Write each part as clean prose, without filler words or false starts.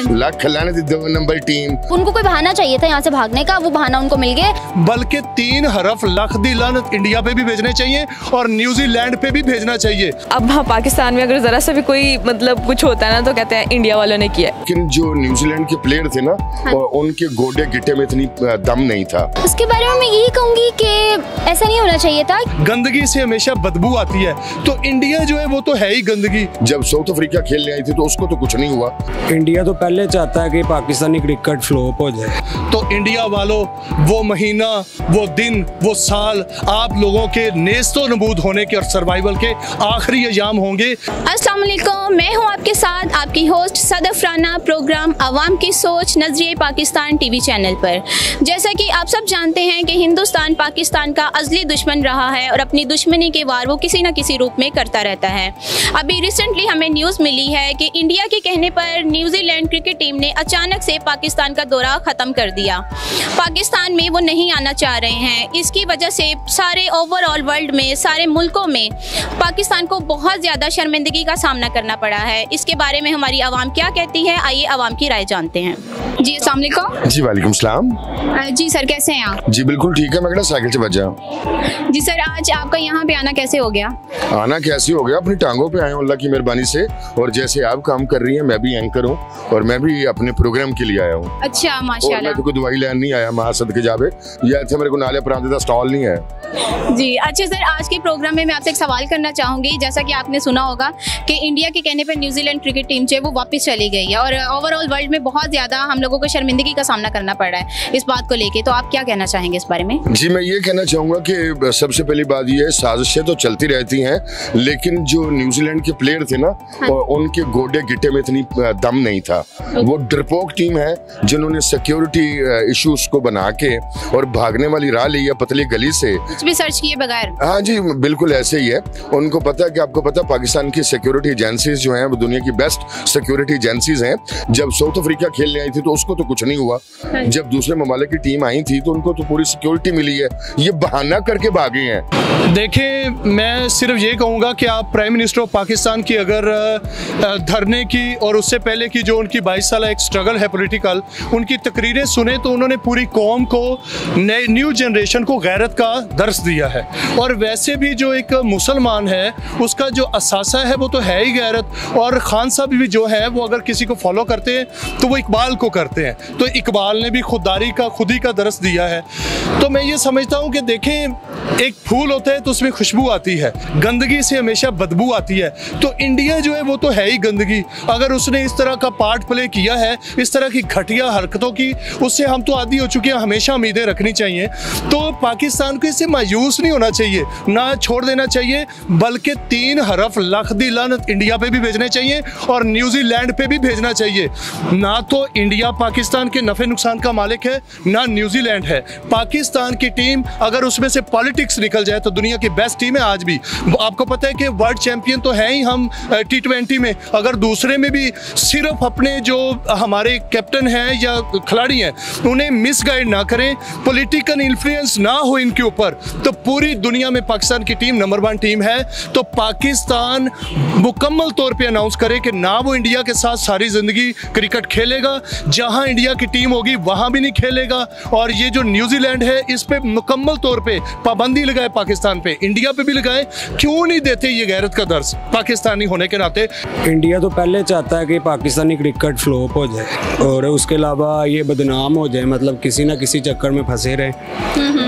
लाख लाने दी 2 number team. उनको कोई बहाना चाहिए था यहाँ से भागने का, वो बहाना उनको मिल गया। बल्कि 3 हरफ लख दी लानत इंडिया पे भी भेजने चाहिए और न्यूजीलैंड पे भी भेजना चाहिए। अब हाँ, पाकिस्तान में अगर जरा सा भी कोई मतलब कुछ होता है ना तो कहते हैं इंडिया वालों ने किया। लेकिन जो न्यूजीलैंड के प्लेयर थे ना, उनके गोडे गिट्टे में इतनी दम नहीं था। उसके बारे में मैं यही कहूंगी कि ऐसा नहीं होना चाहिए था। गंदगी से हमेशा बदबू आती है, तो इंडिया जो है वो तो है ही गंदगी। जब साउथ अफ्रीका खेलने आई थी तो उसको तो कुछ नहीं हुआ। इंडिया तो पहले चाहता है कि पाकिस्तानी क्रिकेट फ्लॉप हो जाए। तो इंडिया वालों, वो महीना, वो दिन, वो साल आप लोगों के नेस्तो नबूद होने के और सर्वाइवल के आखिरी अयाम होंगे। अस्सलाम वालेकुम, मैं हूं आपके साथ आपकी होस्ट सदफ राना, प्रोग्राम अवाम की सोच नजरिए पाकिस्तान टीवी चैनल पर। जैसा कि आप सब जानते हैं कि हिंदुस्तान पाकिस्तान का अज़ली दुश्मन रहा है और अपनी दुश्मनी के वार वो किसी न किसी रूप में करता रहता है। अभी रिसेंटली हमें न्यूज़ मिली है कि इंडिया के कहने पर न्यूजीलैंड क्रिकेट टीम ने अचानक से पाकिस्तान का दौरा ख़त्म कर दिया। पाकिस्तान में वो नहीं आना चाह रहे हैं। इसकी वजह से सारे ओवरऑल वर्ल्ड में, सारे मुल्कों में पाकिस्तान को बहुत ज़्यादा शर्मिंदगी का सामना करना पड़ा है। इसके बारे में हमारी आवाम क्या कहती है, आइए आवाम की राय जानते हैं। जी अस्सलाम वालेकुम। जी वालेकुम सलाम। जी सर, कैसे हैं आप? जी बिल्कुल ठीक है, मैं कहना साइकिल से बचा। जी सर, आज आपका यहाँ पे आना कैसे हो गया? आना कैसे हो गया, अपनी टांगों पे आया हूँ अल्लाह की मेहरबानी से। और जैसे आप काम कर रही हैं, मैं भी एंकर हूँ और मैं भी अपने प्रोग्राम के लिए आया हूँ। अच्छा, माशाल्लाह। मैं तो कोई दवाई लेने नहीं आया, मां सदके जावे। ये थे मेरे को नाले परांठे का स्टॉल नहीं है। जी अच्छा सर, आज के प्रोग्राम में मैं आपसे एक सवाल करना चाहूँगी। जैसा कि आपने सुना होगा कि इंडिया के कहने पर न्यूजीलैंड क्रिकेट टीम जो है वो वापस चली गई है और ओवरऑल वर्ल्ड में बहुत ज़्यादा हम लोगों को शर्मिंदगी का सामना करना पड़ रहा है इस बात को लेके। तो आप क्या कहना चाहेंगे इस बारे में? जी मैं ये कहना चाहूँगा कि सबसे पहली बात ये है, साजिशें तो चलती रहती हैं, लेकिन जो न्यूजीलैंड के प्लेयर थे ना, उनके गोडे गिट्टे में इतनी दम नहीं था। वो डरपोक टीम है जिन्होंने सिक्योरिटी इश्यूज को बना के और भागने वाली राह ली है पतली गली से, कुछ भी सर्च किए बगैर। हाँ जी बिल्कुल ऐसे ही है। उनको पता है कि आपको पता पाकिस्तान की सिक्योरिटी एजेंसीज जो हैं वो दुनिया की बेस्ट सिक्योरिटी एजेंसीज हैं। जब साउथ अफ्रीका खेलने आई थी तो उसको तो कुछ नहीं हुआ। जब दूसरे ममालिक की टीम आई थी तो उनको तो पूरी सिक्योरिटी मिली है। ये बहाना करके भागे हैं। देखें, मैं सिर्फ ये कहूँगा कि आप प्राइम मिनिस्टर ऑफ पाकिस्तान की अगर धरने की और उससे पहले की जो उनकी 22 साल एक स्ट्रगल है पॉलिटिकल, उनकी तकरीरें सुने तो उन्होंने पूरी कौम को, न्यू जनरेशन को गैरत का दर्स दिया है। और वैसे भी जो एक मुसलमान है उसका जो असासा है वो तो है ही गैरत। और खान साहब भी जो है वो अगर किसी को फॉलो करते हैं तो वो इकबाल को करते हैं, तो इकबाल ने भी खुददारी का खुद ही का दर्स दिया है। तो मैं ये समझता हूँ कि देखें, एक फूल होता है तो उसमें खुशबू आती है, गंदगी से हमेशा बदबू आती है। तो इंडिया जो है वो तो है ही गंदगी। अगर उसने इस तरह का पार्ट प्ले किया है, इस तरह की घटिया हरकतों की, उससे हम तो आदी हो चुके हैं। हमेशा उम्मीदें रखनी चाहिए। तो पाकिस्तान को इससे मायूस नहीं होना चाहिए, ना छोड़ देना चाहिए, बल्कि 3 हरफ लख दी लानत इंडिया पे भी भेजने चाहिए और न्यूजीलैंड पे भी भेजना चाहिए। ना तो इंडिया पाकिस्तान के नफे नुकसान का मालिक है, ना न्यूजीलैंड है। पाकिस्तान की टीम अगर उसमें से पॉलिटिक्स निकल जाए तो दुनिया की बेस्ट टीम है आज भी। आपको पता है कि वर्ल्ड चैंपियन तो हैं ही हम T20 में, अगर दूसरे में भी सिर्फ अपने जो हमारे कैप्टन हैं या खिलाड़ी हैं उन्हें मिसगाइड ना करें, पॉलिटिकल इन्फ्लुएंस ना हो इनके ऊपर, तो पूरी दुनिया में पाकिस्तान की टीम नंबर 1 टीम है। तो पाकिस्तान मुकम्मल तौर पे अनाउंस करे कि ना वो इंडिया के साथ सारी ज़िंदगी क्रिकेट खेलेगा, जहां इंडिया की टीम होगी वहां भी नहीं खेलेगा। और ये जो न्यूजीलैंड है इस पे मुकम्मल तौर पे पाबंदी लगाए, पाकिस्तान पे, इंडिया पे भी लगाए। क्यों नहीं देते ये गैरत का दर्स पाकिस्तानी होने के नाते? इंडिया तो पहले चाहता है कि पाकिस्तानी क्रिकेट फ्लॉप हो जाए और उसके अलावा ये बदनाम हो जाए, मतलब किसी ना किसी चक्कर में फंसे रहे।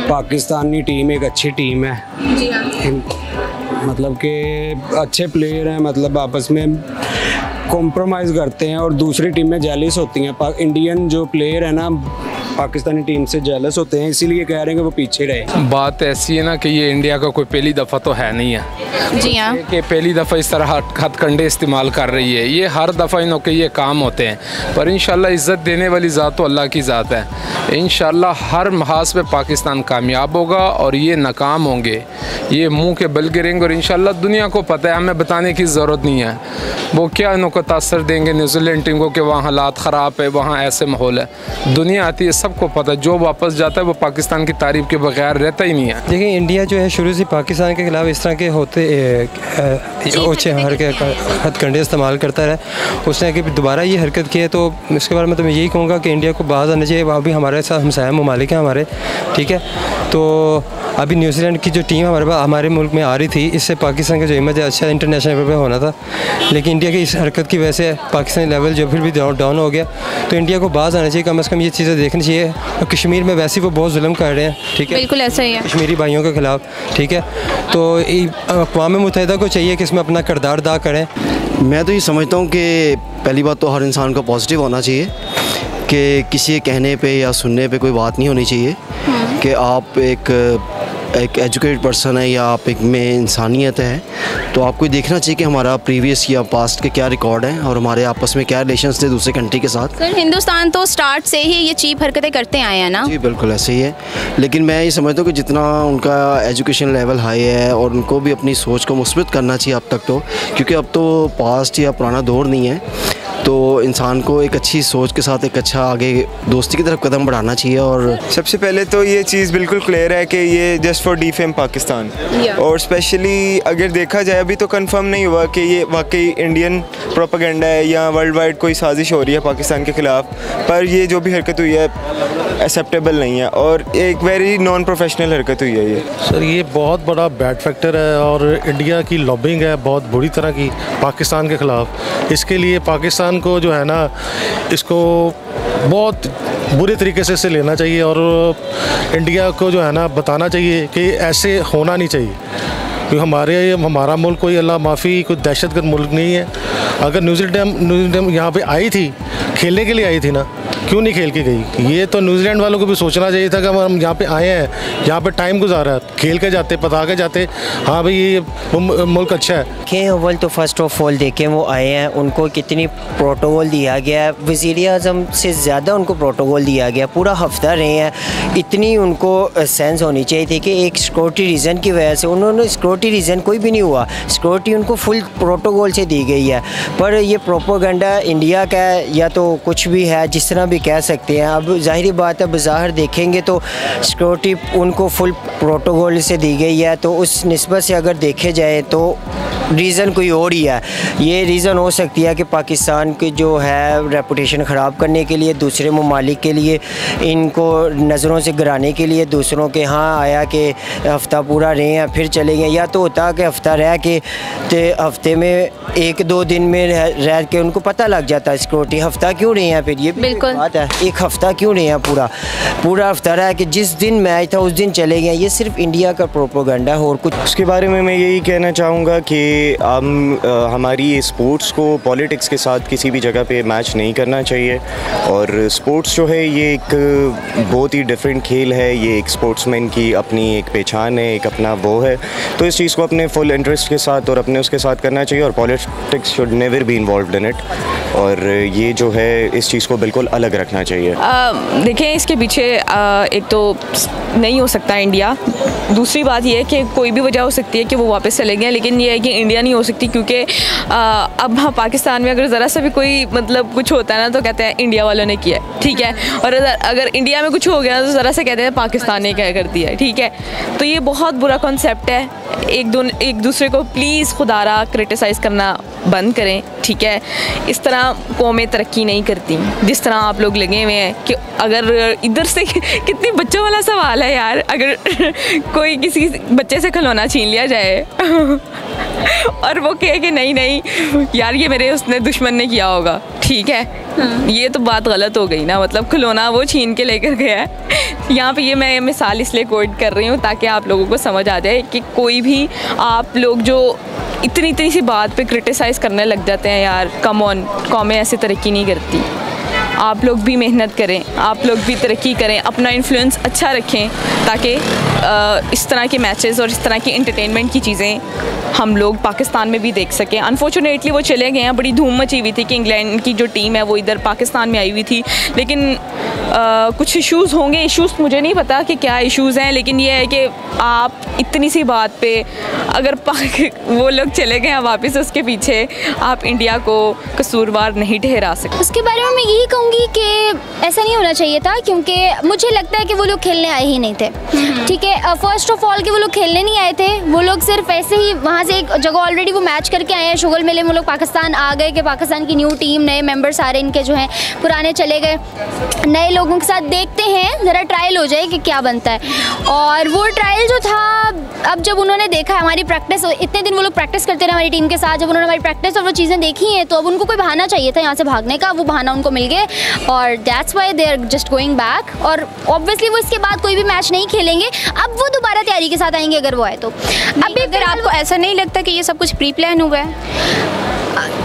पाकिस्तानी टीम एक अच्छी टीम है, मतलब कि अच्छे प्लेयर हैं, मतलब आपस में कॉम्प्रोमाइज़ करते हैं और दूसरी टीमें जेलस होती हैं। इंडियन जो प्लेयर है ना पाकिस्तानी टीम से जेलस होते हैं, इसीलिए कह रहे हैं कि वो पीछे रहे। बात ऐसी है ना कि ये इंडिया का कोई पहली दफ़ा तो है नहीं है। जी हाँ, कि पहली दफ़ा इस तरह हथकंडे इस्तेमाल कर रही है। ये हर दफ़ा इनों के ये काम होते हैं, पर इंशाल्लाह इज़्ज़त देने वाली ज़ात तो अल्लाह की ज़ात है। इंशाल्लाह हर महाज पे पाकिस्तान कामयाब होगा और ये नाकाम होंगे, ये मुँह के बल गिरेंगे। और इंशाल्लाह दुनिया को पता है, हमें बताने की ज़रूरत नहीं है। वो क्या इनको को तासर देंगे न्यूजीलैंड टीम को कि वहाँ हालात ख़राब है, वहाँ ऐसे माहौल है। दुनिया आती है, सबको पता है, जो वापस जाता है वो पाकिस्तान की तारीफ के बगैर रहता ही नहीं है। देखिए इंडिया जो है शुरू से पाकिस्तान के खिलाफ इस तरह के होते ओछे हथकंडे इस्तेमाल करता है। उसने कि दोबारा ये हरकत की है तो इसके बारे में तो मैं यही कहूँगा कि इंडिया को बाहर आना चाहिए। वहाँ भी हमारे साथ हमसाया ममालिक हैं हमारे, ठीक है। तो अभी न्यूजीलैंड की जो टीम हमारे मुल्क में आ रही थी, इससे पाकिस्तान का जो इमेज है अच्छा इंटरनेशनल लेवल पे होना था, लेकिन इंडिया की इस हरकत की वजह से पाकिस्तानी लेवल जो फिर भी डाउन हो गया। तो इंडिया को बाहर आना चाहिए, कम से कम ये चीज़ें देखनी चाहिए। और कश्मीर में वैसे ही वो बहुत जुल्म कर रहे हैं, ठीक है, बिल्कुल ऐसा ही है, कश्मीरी भाइयों के खिलाफ, ठीक है। तो अक़वाम मुत्तहिदा को चाहिए कि इसमें अपना किरदार अदा करें। मैं तो ये समझता हूँ कि पहली बात तो हर इंसान का पॉजिटिव होना चाहिए, कि किसी के कहने पे या सुनने पे कोई बात नहीं होनी चाहिए कि आप एक एजुकेटेड पर्सन है या आप एक में इंसानियत है, तो आपको देखना चाहिए कि हमारा प्रीवियस या पास्ट के क्या रिकॉर्ड हैं और हमारे आपस में क्या रिलेशंस थे दूसरे कंट्री के साथ। सर हिंदुस्तान तो स्टार्ट से ही ये चीप हरकतें करते आए हैं ना। जी बिल्कुल ऐसे ही है, लेकिन मैं ये समझता हूँ कि जितना उनका एजुकेशन लेवल हाई है और उनको भी अपनी सोच को मुस्बत करना चाहिए अब तक तो, क्योंकि अब तो पास्ट या पुराना दौर नहीं है, तो इंसान को एक अच्छी सोच के साथ एक अच्छा आगे दोस्ती की तरफ कदम बढ़ाना चाहिए। और सबसे पहले तो ये चीज़ बिल्कुल क्लियर है कि ये जस्ट फॉर डिफेम पाकिस्तान, और स्पेशली अगर देखा जाए अभी तो कंफर्म नहीं हुआ कि ये वाकई इंडियन प्रोपेगेंडा है या वर्ल्ड वाइड कोई साजिश हो रही है पाकिस्तान के ख़िलाफ़, पर ये जो भी हरकत हुई है एक्सेप्टेबल नहीं है और एक वेरी नॉन प्रोफेशनल हरकत हुई है ये। सर ये बहुत बड़ा बैड फैक्टर है और इंडिया की लॉबिंग है बहुत बुरी तरह की पाकिस्तान के ख़िलाफ़। इसके लिए पाकिस्तान को जो है ना, इसको बहुत बुरे तरीके से लेना चाहिए और इंडिया को जो है ना बताना चाहिए कि ऐसे होना नहीं चाहिए, क्योंकि हमारा मुल्क कोई अल्लाह माफ़ी कोई दहशतगर्द मुल्क नहीं है। अगर न्यूजीलैंड यहाँ पे आई थी, खेलने के लिए आई थी ना, क्यों नहीं खेल के गई? ये तो न्यूजीलैंड वालों को भी सोचना चाहिए था कि हम यहाँ पे आए हैं, यहाँ पे टाइम गुजारा, खेल के जाते, पता के जाते, हाँ भाई ये मुल्क अच्छा है। अव्वल तो फर्स्ट ऑफ ऑल देखें वो आए हैं, उनको कितनी प्रोटोकॉल दिया गया है, वज़ीर-ए-आज़म से ज़्यादा उनको प्रोटोकॉल दिया गया, पूरा हफ्ता रहे हैं। इतनी उनको सेंस होनी चाहिए थी कि एक सिक्योरिटी रीज़न की वजह से उन्होंने सिक्योरिटी रीज़न कोई भी नहीं हुआ, सिक्योरिटी उनको फुल प्रोटोकॉल से दी गई है। पर ये प्रोपोगंडा इंडिया का है या तो कुछ भी है, जिस तरह भी कह सकते हैं। अब ज़ाहिरी बात है बज़ाहिर देखेंगे तो सिक्योरिटी उनको फुल प्रोटोकॉल से दी गई है, तो उस निस्बत से अगर देखे जाए तो रीज़न कोई और ही है। ये रीज़न हो सकती है कि पाकिस्तान की जो है रेपुटेशन ख़राब करने के लिए, दूसरे ममालिक के लिए, इनको नज़रों से गिराने के लिए, दूसरों के यहाँ आया कि हफ़्ता पूरा रहे हैं फिर चले गए, या तो होता कि हफ़्ता रह के हफ़्ते में 1-2 दिन में रह के उनको पता लग जाता है सिक्योरिटी हफ़्ता क्यों रहे हैं। फिर ये बिल्कुल बात है, एक हफ़्ता क्यों रहे हैं, पूरा हफ़्ता रहा कि जिस दिन मैच था उस दिन चले गए। ये सिर्फ इंडिया का प्रोपोगंडा है और कुछ। उसके बारे में मैं यही कहना चाहूँगा कि हमारी स्पोर्ट्स को पॉलिटिक्स के साथ किसी भी जगह पे मैच नहीं करना चाहिए, और स्पोर्ट्स जो है ये एक बहुत ही डिफरेंट खेल है, ये एक स्पोर्ट्समैन की अपनी एक पहचान है, एक अपना वो है, तो इस चीज़ को अपने फुल इंटरेस्ट के साथ और अपने उसके साथ करना चाहिए, और politics should never be involved in it, और ये जो है इस चीज़ को बिल्कुल अलग रखना चाहिए। देखें इसके पीछे एक तो नहीं हो सकता इंडिया, दूसरी बात ये है कि कोई भी वजह हो सकती है कि वो वापस चले गए, लेकिन ये है कि इंडिया नहीं हो सकती, क्योंकि अब हाँ पाकिस्तान में अगर ज़रा सा भी कोई मतलब कुछ होता है ना तो कहते हैं इंडिया वालों ने किया, ठीक है, और अगर इंडिया में कुछ हो गया तो ज़रा सा कहते हैं पाकिस्तान ने क्या कर दिया, ठीक है। तो ये बहुत बुरा कॉन्सेप्ट है। एक दूसरे को प्लीज़ खुदारा क्रिटिसाइज़ करना बंद करें, ठीक है। इस तरह कौमें तरक्की नहीं करती जिस तरह आप लोग लगे हुए हैं कि अगर इधर से कितने बच्चों वाला सवाल है यार, अगर कोई किसी बच्चे से खिलौना छीन लिया जाए और वो कहे कि नहीं यार ये मेरे उसने दुश्मन ने किया होगा, ठीक है, ये तो बात गलत हो गई ना। मतलब खिलौना वो छीन के लेकर गया है। यहाँ पे ये मैं मिसाल इसलिए कोट कर रही हूँ ताकि आप लोगों को समझ आ जाए कि कोई भी आप लोग जो इतनी सी बात पे क्रिटिसाइज़ करने लग जाते हैं, यार कम ऑन, कौमें ऐसे तरक्की नहीं करती। आप लोग भी मेहनत करें, आप लोग भी तरक्की करें, अपना इन्फ्लुएंस अच्छा रखें, ताकि इस तरह के मैचेस और इस तरह की एंटरटेनमेंट की चीज़ें हम लोग पाकिस्तान में भी देख सकें। अनफॉर्चुनेटली वो चले गए हैं, बड़ी धूम मची हुई थी कि इंग्लैंड की जो टीम है वो इधर पाकिस्तान में आई हुई थी, लेकिन कुछ इश्यूज़ होंगे, इश्यूज़ मुझे नहीं पता कि क्या इश्यूज़ हैं, लेकिन ये है कि आप इतनी सी बात पे अगर वो लोग चले गए हैं वापस, उसके पीछे आप इंडिया को कसूरवार नहीं ठहरा सकते। उसके बारे में मैं यही कहूँगी कि ऐसा नहीं होना चाहिए था, क्योंकि मुझे लगता है कि वो लोग खेलने आए ही नहीं थे। ठीक है, फर्स्ट ऑफ ऑल कि वो लोग खेलने नहीं आए थे, वो लोग सिर्फ ऐसे ही वहाँ से एक जगह ऑलरेडी वो मैच करके आए हैं, शुगल मेले में वो लोग पाकिस्तान आ गए कि पाकिस्तान की न्यू टीम, नए मेंबर सारे इनके जो हैं पुराने चले गए, नए लोगों के साथ देखते हैं, ज़रा ट्रायल हो जाए कि क्या बनता है। और वो ट्रायल जो था, अब जब उन्होंने देखा हमारी प्रैक्टिस, इतने दिन वो लोग प्रैक्टिस करते रहे हमारी टीम के साथ, जब उन्होंने हमारी प्रैक्टिस और वो चीज़ें देखी हैं, तो अब उनको कोई बहाना चाहिए था यहाँ से भागने का, वो बहाना उनको मिल गया और that's why they are just going back. और ऑब्वियसली वो इसके बाद कोई भी मैच नहीं खेलेंगे, अब वो दोबारा तैयारी के साथ आएंगे अगर वो आए तो। अभी अगर आपको ऐसा नहीं लगता कि ये सब कुछ प्री प्लान हुआ है?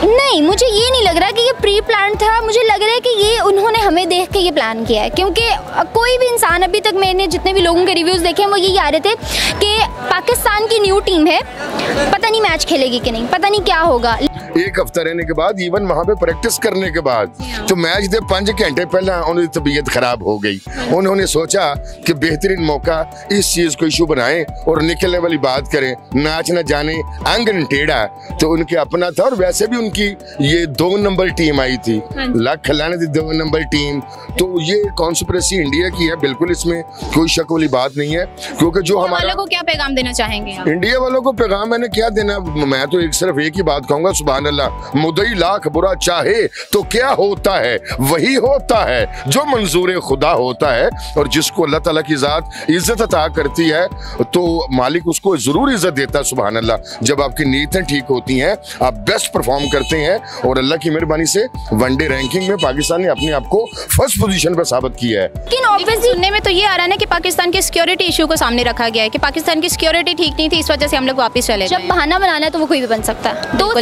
नहीं, मुझे ये नहीं लग रहा कि ये प्री प्लान था, मुझे लग रहा है कि ये उन्होंने हमें देख के ये प्लान किया है, क्योंकि कोई भी इंसान, अभी तक मैंने जितने भी लोगों के रिव्यूज़ देखे हैं वो यही आ रहे थे कि पाकिस्तान की न्यू टीम है, पता नहीं मैच खेलेगी कि नहीं, पता नहीं क्या होगा। एक हफ्ता रहने के बाद, इवन वहाँ पे प्रैक्टिस करने के बाद, तो मैच दे 5 घंटे पहले उनकी तबीयत खराब हो गई। उन्होंने सोचा कि बेहतरीन मौका इस चीज़ को इशू बनाएं और निकलने वाली बात करें, नाच न जाने आंगन टेढ़ा, तो उनके अपना था। और वैसे भी उनकी ये 2 नंबर टीम आई थी, लाख लाने थी 2 नंबर टीम, तो ये कॉन्स्पिरेसी इंडिया की है, बिल्कुल इसमें कोई शक वाली बात नहीं है। क्योंकि जो हमारे वालों को क्या पैगाम देना चाहेंगे आप? इंडिया वालों को पैगाम मैंने क्या देना, मैं तो सिर्फ एक ही बात कहूंगा, सुभान अल्लाह, मुदई लाख बुरा चाहे तो क्या होता है वही होता है जो मंजूर खुदा होता है। और जिसको अल्लाह ताला की जात इज्जत अता करती है तो मालिक उसको जरूर इज्जत देता है, सुभान अल्लाह। जब आपकी नीयतें ठीक होती हैं, आप बेस्ट परफॉर्म करते हैं, और अल्लाह की मेहरबानी से वनडे रैंकिंग में पाकिस्तान ने अपने आप को फर्स्ट पोजीशन पर साबित किया है। लेकिन ऑब्वियसली सुनने में तो ये आ रहा है ना कि पाकिस्तान के सिक्योरिटी इशू को सामने रखा गया है कि पाकिस्तान की सिक्योरिटी ठीक नहीं थी, इस वजह से हम लोग वापस चले। जब बहाना बनाना है तो वो कोई भी बन सकता है, तो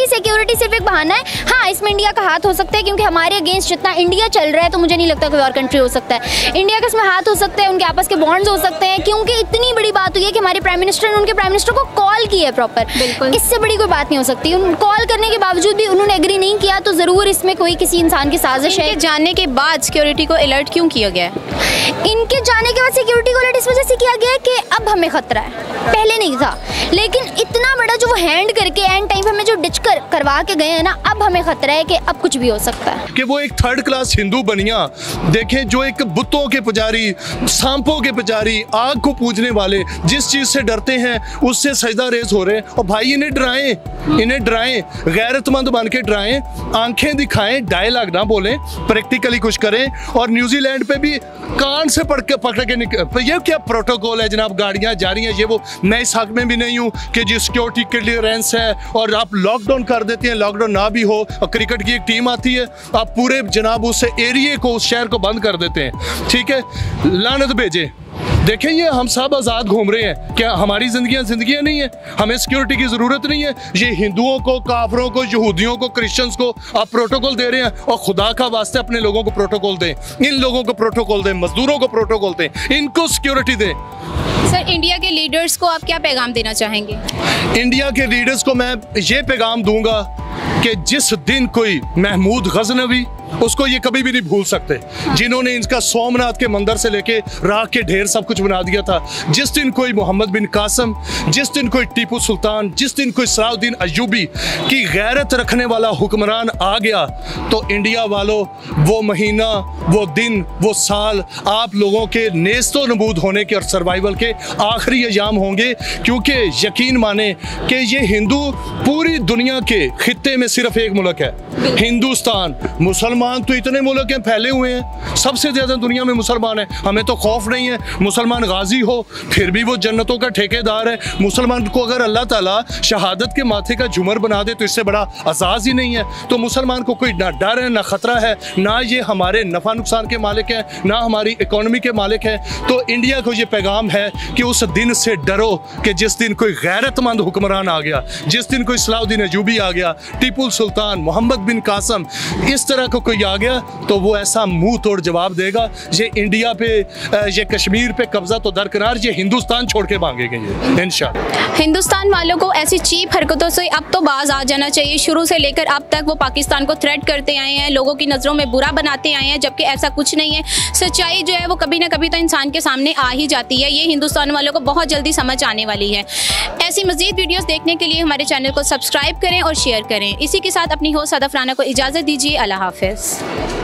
सिक्योरिटी सिर्फ एक बहाना है। हाँ, इसमें इंडिया का हाथ हो सकता है, क्योंकि हमारे अगेंस्ट जितना इंडिया चल रहा है तो मुझे नहीं लगता कोई और कंट्री हो सकता है। इंडिया का इसमें हाथ हो सकता है, उनके आपस के बॉन्ड्स हो सकते हैं, क्योंकि इतनी बड़ी बात हुई है कि हमारे प्राइम मिनिस्टर ने उनके प्राइम मिनिस्टर को कॉल किया है प्रॉपर। बिल्कुल, इससे बड़ी कोई बात नहीं हो सकती। कॉल करने के बावजूद भी उन्होंने एग्री नहीं किया, तो जरूर इसमें कोई किसी इंसान की साजिश है। जाने के बाद सिक्योरिटी को अलर्ट क्यों किया गया है? इनके जाने के बाद सिक्योरिटी को अलर्ट इस वजह से किया गया है कि अब हमें खतरा है, पहले नहीं था, लेकिन इतना बड़ा जो वो हैंड करके एंड टाइम हमें जो डिच करवा के गए हैं ना, अब हमें खतरा है कि अब कुछ भी हो सकता है। कि वो एक 3rd क्लास हिंदू बनिया देखें, जो एक बुतों के पुजारी, सांपों के पुजारी, आग को पूजने वाले, जिस चीज से डरते हैं उससे सजदा रेज हो रहे हैं। और भाई इन्हें डराएं, गैरतमंद बन के डराएं, आंखें दिखाएं, डायलॉग ना बोलें, प्रैक्टिकली कुछ करें। और न्यूजीलैंड पे भी कान से पकड़ के ये क्या प्रोटोकॉल है जनाब, गाड़ियां जा रही हैं, ये वो। मैं इस हक में भी नहीं हूँ कि जी सिक्योरिटी क्लियरेंस है और आप लॉकडाउन कर देते हैं, लॉकडाउन ना भी हो और क्रिकेट की एक टीम आती है, आप पूरे जनाब उस एरिए को, उस शहर को बंद कर देते हैं, ठीक है, लानत भेजे। देखें, ये हम सब आज़ाद घूम रहे हैं, क्या हमारी जिंदगियां नहीं है? हमें सिक्योरिटी की ज़रूरत नहीं है? ये हिंदुओं को, काफरों को, यहूदियों को, क्रिश्चियंस को आप प्रोटोकॉल दे रहे हैं, और खुदा का वास्ते अपने लोगों को प्रोटोकॉल दें, इन लोगों को प्रोटोकॉल दें, मजदूरों को प्रोटोकॉल दें, इनको सिक्योरिटी दें। सर, इंडिया के लीडर्स को आप क्या पैगाम देना चाहेंगे? इंडिया के लीडर्स को मैं ये पैगाम दूंगा कि जिस दिन कोई महमूद गजनवी, उसको ये कभी भी नहीं भूल सकते, जिन्होंने इनका सोमनाथ के मंदिर से लेके राख के ढेर सब कुछ बना दिया था। जिस दिन कोई मोहम्मद बिन कासिम, जिस दिन कोई टीपू सुल्तान, जिस दिन कोई सलाउद्दीन अय्यूबी की गैरत रखने वाला हुक्मरान आ गया, तो इंडिया वालों, वो महीना, वो दिन, वो साल आप लोगों के नेस्तो नबूद होने के और सर्वाइवल के आखिरी अयाम होंगे। क्योंकि यकीन माने कि ये हिंदू पूरी दुनिया के खित्ते में सिर्फ एक मुल्क है, हिंदुस्तान। मुसलमान तो इतने मुल्क हैं, फैले हुए हैं, सबसे ज्यादा दुनिया में मुसलमान है। हमें तो खौफ नहीं है, मुसलमान गाजी हो फिर भी वो जन्नतों का ठेकेदार है। मुसलमान को अगर अल्लाह ताला शहादत के माथे का झूमर बना दे तो इससे बड़ा अजाज ही नहीं है। तो मुसलमान को कोई ना डर है, ना खतरा है, ना ये हमारे नफा नुकसान के मालिक हैं, ना हमारी इकोनॉमी के मालिक हैं। तो इंडिया को ये पैगाम है कि उस दिन से डरो कि जिस दिन कोई गैरतमंद हुक्मरान आ गया, जिस दिन कोई सलाउद्दीन अय्यूबी आ गया, टीपू सुल्तान, मोहम्मद बिन कासिम, इस तरह को कोई आ गया तो वो ऐसा मुंह तोड़ जवाब देगा, ये इंडिया पे ये कश्मीर पे कब्जा तो दरकिनार, ये हिंदुस्तान छोड़ के भागेंगे ये इंशाल्लाह। हिंदुस्तान वालों को ऐसी चीप हरकतों से अब तो बाज आ जाना चाहिए। शुरू से लेकर अब तक वो पाकिस्तान को थ्रेट करते आए हैं, लोगों की नज़रों में बुरा बनाते आए हैं, जबकि ऐसा कुछ नहीं है। सच्चाई जो है वो कभी ना कभी तो इंसान के सामने आ ही जाती है। ये हिंदुस्तान वालों को बहुत जल्दी समझ आने वाली है। ऐसी मज़ीद वीडियोस देखने के लिए हमारे चैनल को सब्सक्राइब करें और शेयर करें। इसी के साथ अपनी होस्ट सदफ राना को इजाज़त दीजिए। अल्लाह हाफ़िज़।